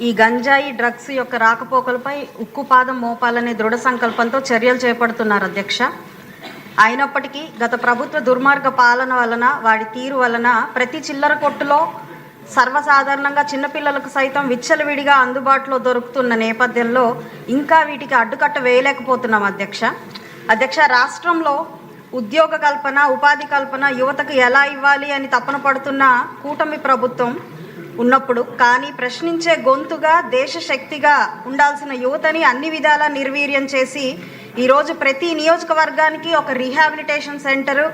ఈ గంజాయి డ్రగ్స్ యొక్క రాకపోకలపై ఉక్కుపాదం మోపాలనే దృఢ సంకల్పంతో చర్యలు చేపడుతున్నారు అధ్యక్ష. అయినప్పటికీ గత ప్రభుత్వ దుర్మార్గ పాలన వలన, వాడి తీరు వలన ప్రతి చిల్లర కొట్టులో సర్వసాధారణంగా చిన్నపిల్లలకు సైతం విచ్చలవిడిగా అందుబాటులో దొరుకుతున్న నేపథ్యంలో ఇంకా వీటికి అడ్డుకట్ట వేయలేకపోతున్నాం అధ్యక్ష. రాష్ట్రంలో ఉద్యోగ కల్పన, ఉపాధి కల్పన యువతకు ఎలా ఇవ్వాలి అని తపన పడుతున్న కూటమి ప్రభుత్వం ఉన్నప్పుడు కానీ ప్రశ్నించే గొంతుగా, దేశ శక్తిగా ఉండాల్సిన యువతని అన్ని విధాలా నిర్వీర్యం చేసి ఈరోజు ప్రతి నియోజకవర్గానికి ఒక rehabilitation centre,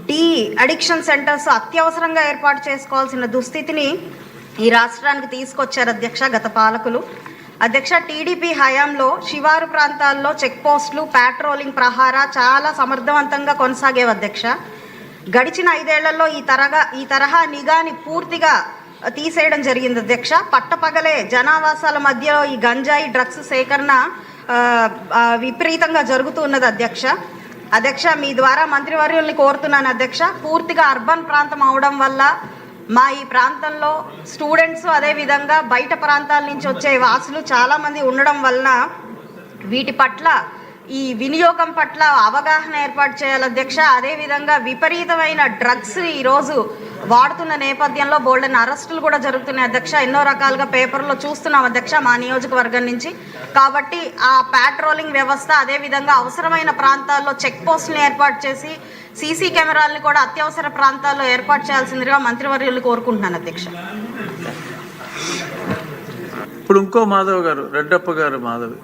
de addiction centres అత్యవసరంగా ఏర్పాటు చేసుకోవాల్సిన దుస్థితిని ఈ రాష్ట్రానికి తీసుకొచ్చారు అధ్యక్ష గత పాలకులు. అధ్యక్ష, టీడీపీ హయాంలో శివారు ప్రాంతాల్లో చెక్ పోస్టులు, పాట్రోలింగ్ ప్రహారా చాలా సమర్థవంతంగా కొనసాగేవి అధ్యక్ష. గడిచిన 5 ఏళ్లలో ఈ తరహా నిఘాని పూర్తిగా తీసేయడం జరిగింది అధ్యక్ష. పట్టపగలే జనావాసాల మధ్యలో ఈ గంజాయి డ్రగ్స్ సేకరణ విపరీతంగా జరుగుతున్నది అధ్యక్ష. మీ ద్వారా మంత్రివర్యుల్ని కోరుతున్నాను అధ్యక్ష. పూర్తిగా అర్బన్ ప్రాంతం అవడం వల్ల మా ఈ ప్రాంతంలో స్టూడెంట్స్, అదేవిధంగా బయట ప్రాంతాల నుంచి వచ్చే వాసులు చాలామంది ఉండడం వలన వీటి పట్ల, ఈ వినియోగం పట్ల అవగాహన ఏర్పాటు చేయాలి అధ్యక్ష. అదేవిధంగా విపరీతమైన డ్రగ్స్ ఈరోజు వాడుతున్న నేపథ్యంలో బోల్డెన్ అరెస్టులు కూడా జరుగుతున్నాయి అధ్యక్ష. ఎన్నో రకాలుగా పేపర్లో చూస్తున్నాం అధ్యక్ష మా నియోజకవర్గం నుంచి. కాబట్టి ఆ పాట్రోలింగ్ వ్యవస్థ, అదేవిధంగా అవసరమైన ప్రాంతాల్లో చెక్ పోస్టులను ఏర్పాటు చేసి సీసీ కెమెరాలను కూడా అత్యవసర ప్రాంతాల్లో ఏర్పాటు చేయాల్సిందిగా మంత్రివర్యులు కోరుకుంటున్నాను అధ్యక్ష. ఇప్పుడు ఇంకో మాధవ్ గారు, రెడ్డప్ప గారు మాధవి.